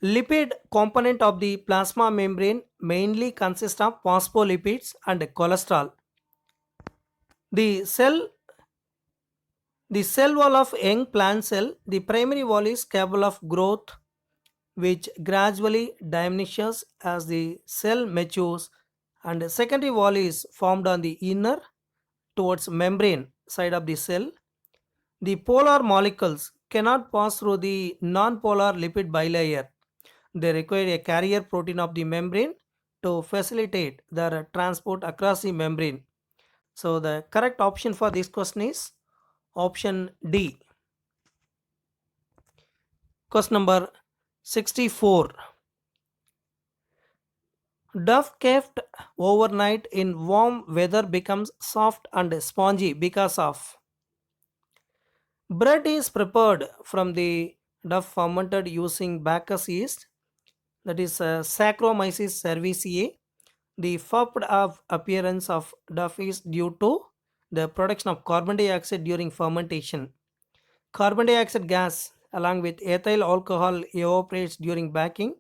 Lipid component of the plasma membrane mainly consists of phospholipids and cholesterol. The cell the cell wall of young plant cell, the primary wall is capable of growth which gradually diminishes as the cell matures, and the secondary wall is formed on the inner towards membrane side of the cell. The polar molecules cannot pass through the non-polar lipid bilayer. They require a carrier protein of the membrane to facilitate their transport across the membrane. So the correct option for this question is option D. Question number 64. Duff kept overnight in warm weather becomes soft and spongy because of bread is prepared from the duff fermented using Bacchus yeast, that is Saccharomyces cerevisiae. The furped of appearance of duff is due to the production of carbon dioxide during fermentation. Carbon dioxide gas along with ethyl alcohol evaporates during baking,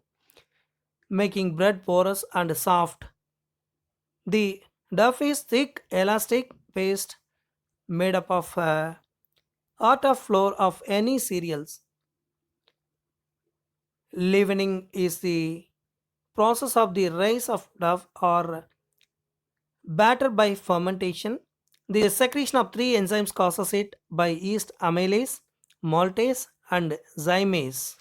making bread porous and soft. The duff is thick, elastic paste made up of atta flour of any cereals. Leavening is the process of the rise of dough or batter by fermentation. The secretion of three enzymes causes it by yeast amylase, maltase, and zymase.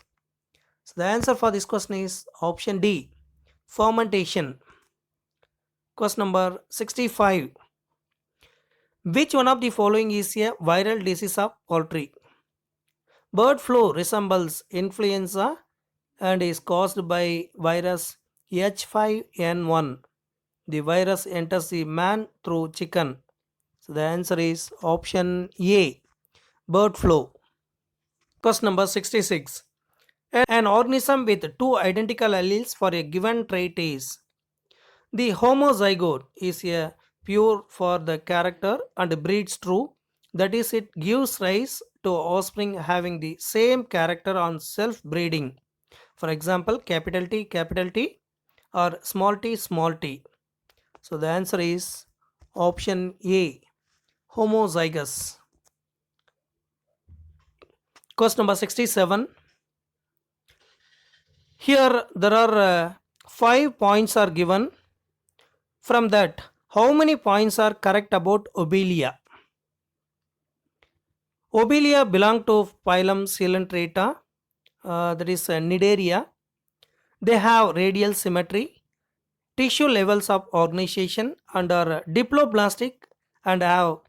So the answer for this question is option D, fermentation. Question number 65. Which one of the following is a viral disease of poultry? Bird flu resembles influenza and is caused by virus H5N1. The virus enters the man through chicken. So the answer is option A, bird flu. Question number 66. An organism with two identical alleles for a given trait is the homozygote is a pure for the character and breeds true. That is, it gives rise to offspring having the same character on self breeding. For example, capital T or small t. So the answer is option A, homozygous. Question number 67. Here there are 5 points are given. From that, how many points are correct about Obelia? Obelia belong to phylum Coelenterata, that is Nidaria. They have radial symmetry, tissue levels of organization, and are diploblastic and have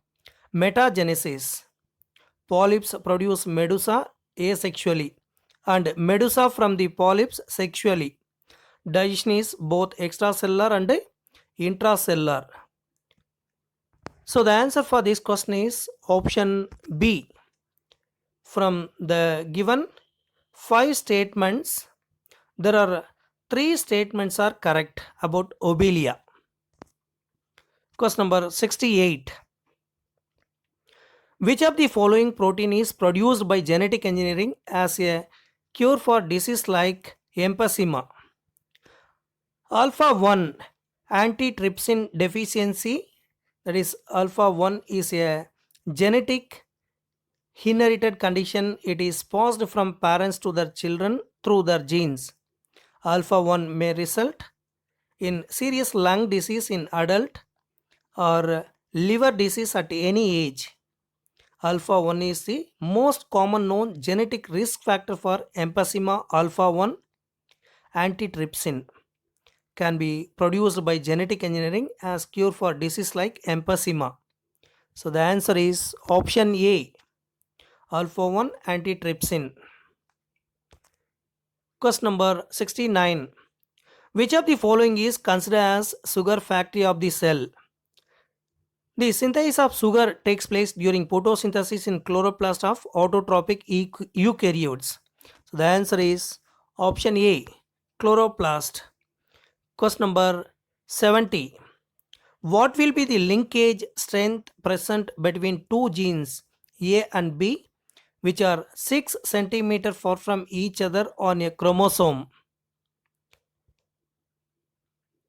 metagenesis. Polyps produce medusa asexually and medusa from the polyps sexually. Digestion is both extracellular and intracellular. So the answer for this question is option B. From the given 5 statements, there are 3 statements are correct about Obelia. Question number 68. Which of the following protein is produced by genetic engineering as a cure for disease like emphysema? Alpha 1 antitrypsin deficiency, that is alpha 1 is a genetic inherited condition. It is passed from parents to their children through their genes. Alpha 1 may result in serious lung disease in adult or liver disease at any age. Alpha 1 is the most common known genetic risk factor for emphysema. Alpha 1 antitrypsin can be produced by genetic engineering as cure for disease like emphysema. So the answer is option A, alpha 1 antitrypsin. Question number 69. Which of the following is considered as sugar factory of the cell? The synthesis of sugar takes place during photosynthesis in chloroplast of autotrophic eukaryotes. So the answer is option A, chloroplast. Question number 70. What will be the linkage strength present between two genes A and B which are 6 cm far from each other on a chromosome?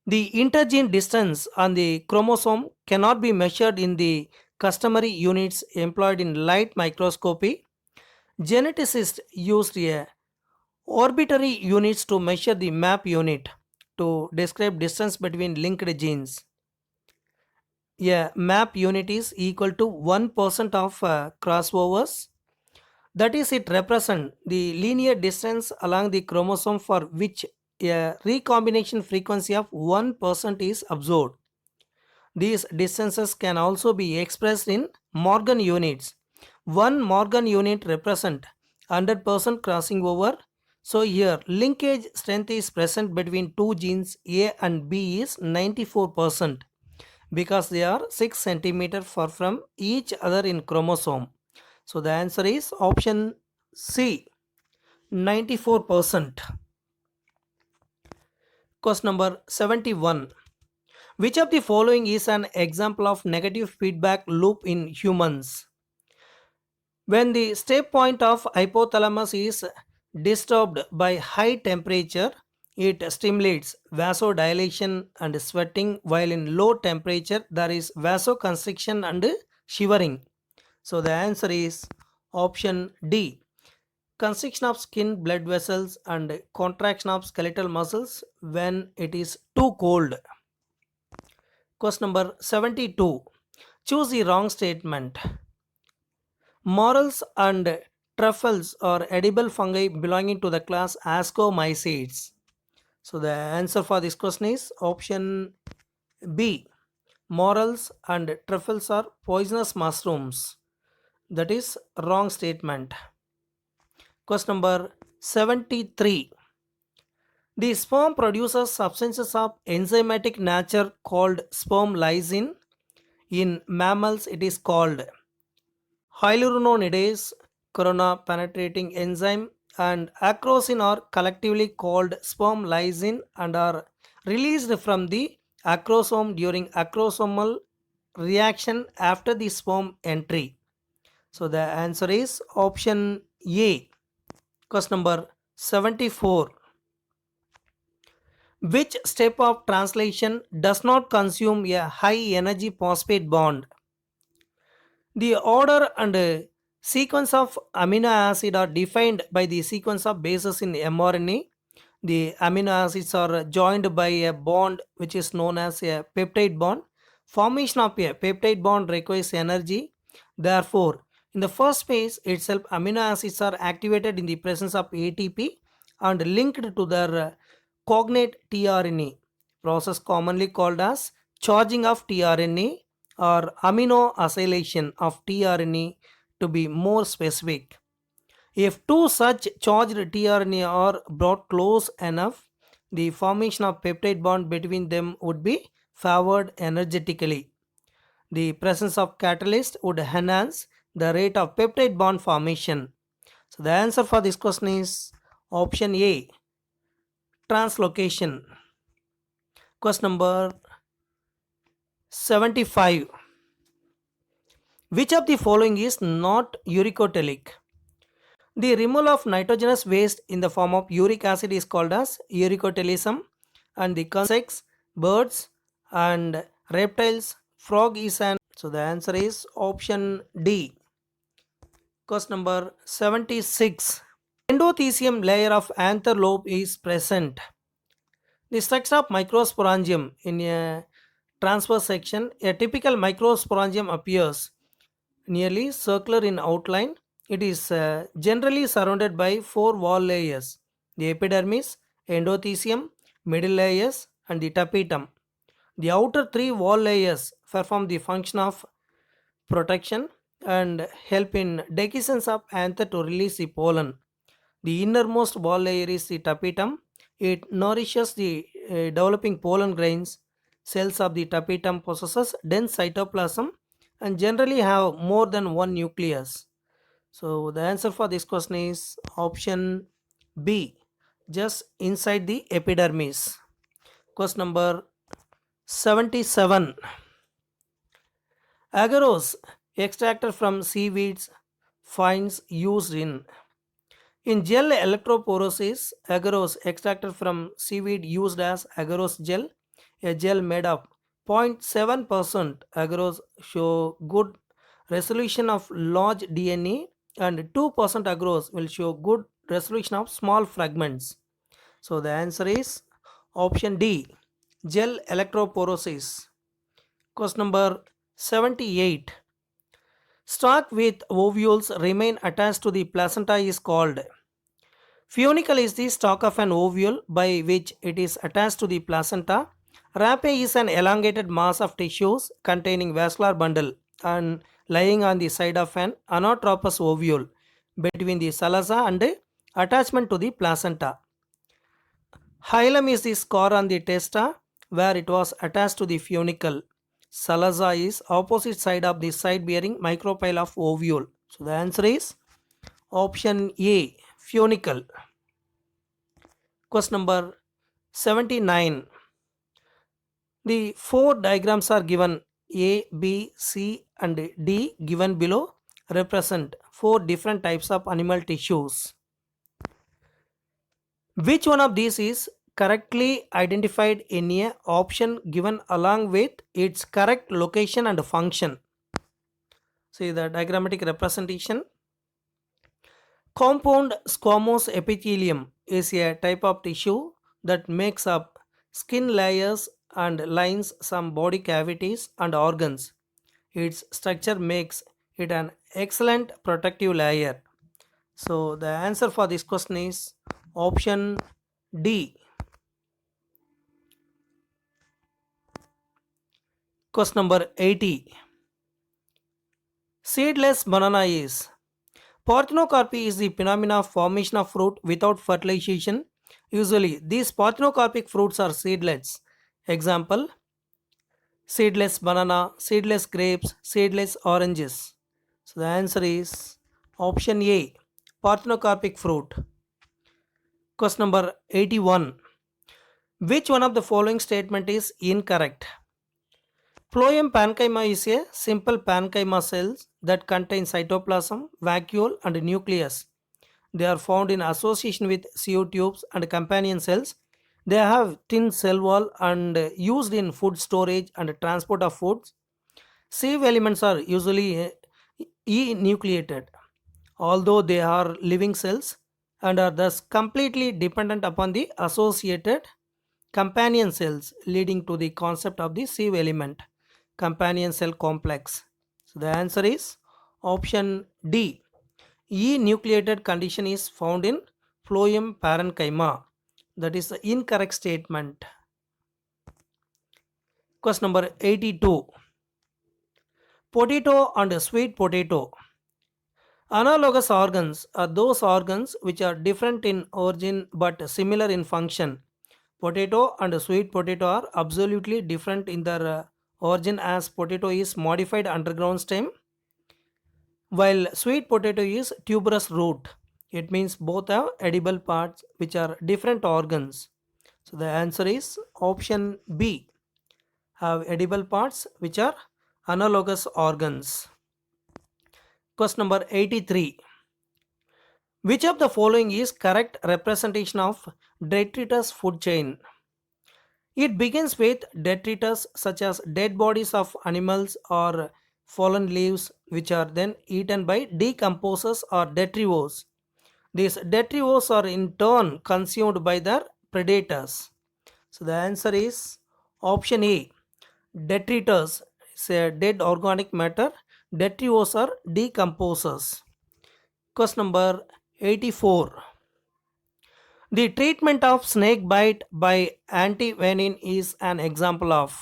The intergene distance on the chromosome cannot be measured in the customary units employed in light microscopy. Geneticists used a arbitrary units to measure the map unit to describe distance between linked genes. A map unit is equal to 1% of crossovers. That is, it represents the linear distance along the chromosome for which a recombination frequency of 1% is observed. These distances can also be expressed in Morgan units. One Morgan unit represents 100% crossing over. So here linkage strength is present between two genes A and B is 94% because they are 6 centimeter far from each other in chromosome. So the answer is option C, 94%. Question number 71. Which of the following is an example of negative feedback loop in humans? When the step point of hypothalamus is disturbed by high temperature, it stimulates vasodilation and sweating, while in low temperature there is vasoconstriction and shivering. So the answer is option D, constriction of skin blood vessels and contraction of skeletal muscles when it is too cold. Question number 72. Choose the wrong statement. Morels and truffles are edible fungi belonging to the class Ascomycetes. So the answer for this question is option B. Morels and truffles are poisonous mushrooms. That is wrong statement. Question number 73. The sperm produces substances of enzymatic nature called sperm lysine. In mammals, it is called hyaluronidase, corona penetrating enzyme, and acrosin are collectively called sperm lysine and are released from the acrosome during acrosomal reaction after the sperm entry. So the answer is option A. Question number 74. Which step of translation does not consume a high energy phosphate bond? The order and sequence of amino acid are defined by the sequence of bases in mRNA. The amino acids are joined by a bond which is known as a peptide bond. Formation of a peptide bond requires energy. Therefore, in the first phase itself, amino acids are activated in the presence of ATP and linked to their cognate tRNA, process commonly called as charging of tRNA or amino acylation of tRNA to be more specific. If two such charged tRNA are brought close enough, the formation of peptide bond between them would be favored energetically. The presence of catalyst would enhance the rate of peptide bond formation. So the answer for this question is option A, translocation. Question number 75. Which of the following is not uricotelic? The removal of nitrogenous waste in the form of uric acid is called as uricotelism, and the insects, birds and reptiles, frog is an. So the answer is option D. Question number 76. Endothecium layer of anther lobe is present. The structure of microsporangium in a transverse section. A typical microsporangium appears nearly circular in outline. It is generally surrounded by four wall layers: the epidermis, endothecium, middle layers, and the tapetum. The outer three wall layers perform the function of protection. and help in dehiscence of anther to release the pollen. The innermost ball layer is the tapetum. It nourishes the developing pollen grains. Cells of the tapetum possesses dense cytoplasm and generally have more than one nucleus. So the answer for this question is option B, just inside the epidermis. Question number 77. Agarose, extracted from seaweeds, finds used in gel electrophoresis. Agarose extracted from seaweed used as agarose gel, a gel made of 0.7% agarose show good resolution of large DNA and 2% agarose will show good resolution of small fragments. So the answer is option D, gel electrophoresis. Question number 78. Stalk with ovules remain attached to the placenta is called. Funicle is the stalk of an ovule by which it is attached to the placenta. Rape is an elongated mass of tissues containing vascular bundle and lying on the side of an anatropous ovule between the salazar and attachment to the placenta. Hilum is the scar on the testa where it was attached to the funicle. Salazar is opposite side of the side bearing micropyle of ovule. So the answer is option A, funicle. Question number 79. The four diagrams are given. A, B, C and D given below represent four different types of animal tissues. Which one of these is correctly identified in a option given along with its correct location and function? See the diagrammatic representation. Compound squamous epithelium is a type of tissue that makes up skin layers and lines some body cavities and organs. Its structure makes it an excellent protective layer. So the answer for this question is option D. Question number 80. Seedless banana is. Parthenocarpy is the phenomena of formation of fruit without fertilization. Usually, these parthenocarpic fruits are seedless. Example: seedless banana, seedless grapes, seedless oranges. So the answer is option A, parthenocarpic fruit. Question number 81. Which one of the following statement is incorrect? Phloem parenchyma is a simple parenchyma cells that contain cytoplasm, vacuole and nucleus. They are found in association with CO tubes and companion cells. They have thin cell wall and used in food storage and transport of foods. Sieve elements are usually enucleated, although they are living cells and are thus completely dependent upon the associated companion cells, leading to the concept of the sieve element companion cell complex. So the answer is option D. Enucleated condition is found in phloem parenchyma. That is the incorrect statement. Question number 82. Potato and sweet potato. Analogous organs are those organs which are different in origin but similar in function. Potato and sweet potato are absolutely different in their origin, as potato is modified underground stem while sweet potato is tuberous root. It means both have edible parts which are different organs. So the answer is option B, have edible parts which are analogous organs. Question number 83. Which of the following is correct representation of detritus food chain? It begins with detritus such as dead bodies of animals or fallen leaves which are then eaten by decomposers or detrivores. These detrivores are in turn consumed by their predators. So the answer is option A. Detritus is a dead organic matter. Detrivores are decomposers. Question number 84. The treatment of snake bite by antivenin is an example of.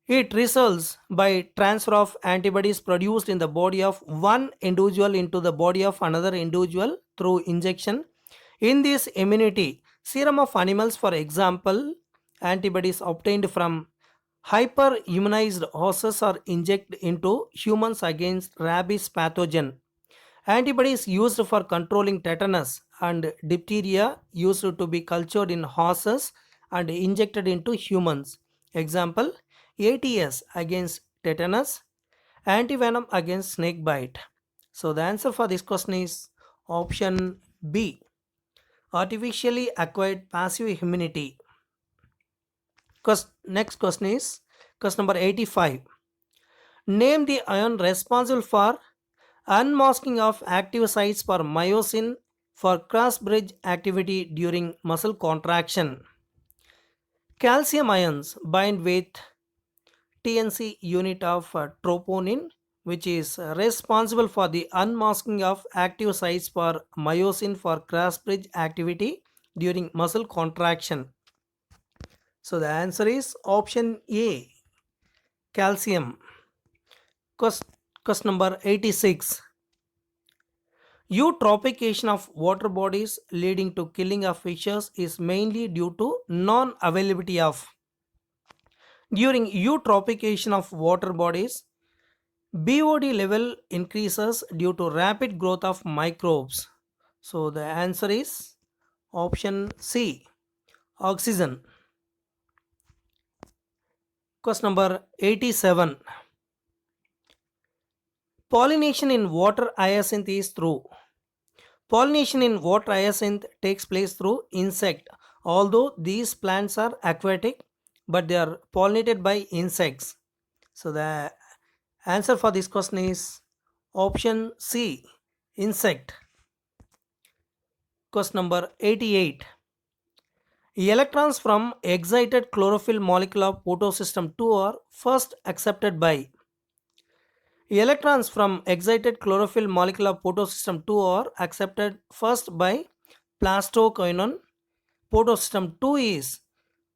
It results by transfer of antibodies produced in the body of one individual into the body of another individual through injection. In this immunity, serum of animals, for example, antibodies obtained from hyperimmunized horses are injected into humans against rabies pathogen. Antibodies used for controlling tetanus and diphtheria used to be cultured in horses and injected into humans. Example: ATS against tetanus, antivenom against snake bite. So the answer for this question is option B. Artificially acquired passive immunity. Next question is question number 85. Name the ion responsible for unmasking of active sites for myosin for cross bridge activity during muscle contraction. Calcium ions bind with TNC unit of troponin, which is responsible for the unmasking of active sites for myosin for cross bridge activity during muscle contraction. So the answer is option A, calcium. Question number 86. Eutrophication of water bodies leading to killing of fishes is mainly due to non-availability of. During eutrophication of water bodies, BOD level increases due to rapid growth of microbes. So the answer is option C, oxygen. Question number 87. Pollination in water hyacinth is through. Pollination in water hyacinth takes place through insect. Although these plants are aquatic, but they are pollinated by insects. So the answer for this question is option C, insect. Question number 88. Electrons from excited chlorophyll molecule of photosystem 2 are first accepted by. Electrons from excited chlorophyll molecule of photosystem 2 are accepted first by plastoquinone. Photosystem 2 is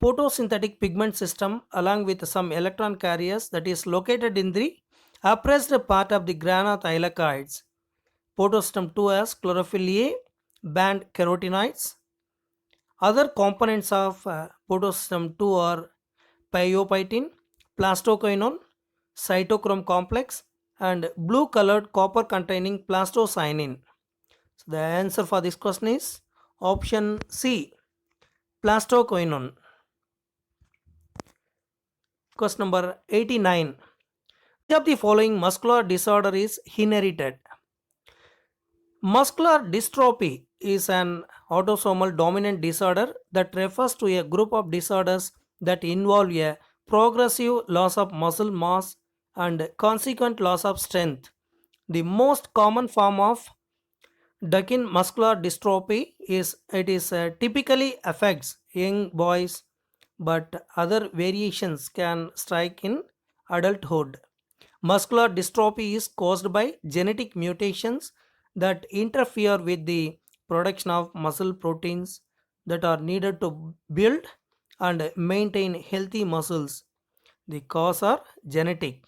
photosynthetic pigment system along with some electron carriers that is located in the oppressed part of the grana thylakoids. Photosystem 2 has chlorophyll A band carotenoids. Other components of photosystem 2 are pyopytin, plastoquinone, cytochrome complex, and blue colored copper containing plastocyanin. So the answer for this question is option C, plastoquinone. Question number 89. Which of the following muscular disorder is inherited? Muscular dystrophy is an autosomal dominant disorder that refers to a group of disorders that involve a progressive loss of muscle mass and consequent loss of strength. The most common form of Duchenne muscular dystrophy is typically affects young boys, but other variations can strike in adulthood. Muscular dystrophy is caused by genetic mutations that interfere with the production of muscle proteins that are needed to build and maintain healthy muscles. The cause are genetic.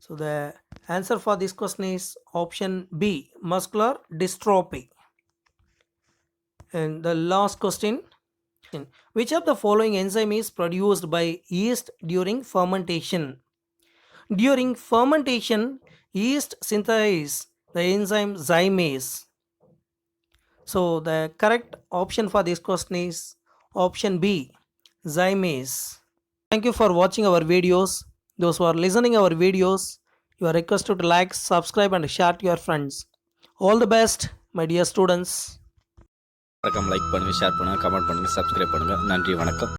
So the answer for this question is option B, muscular dystrophy. And the last question, which of the following enzyme is produced by yeast during fermentation? During fermentation, yeast synthesizes the enzyme zymase. So the correct option for this question is option B, zymase. Thank you for watching our videos. Those who are listening our videos, you are requested to like, subscribe and share to your friends. All the best, my dear students. Like பண்ணுங்கள், share பண்ணுங்கள், comment பண்ணுங்கள், subscribe பண்ணுங்கள். நன்றி, வணக்கம்.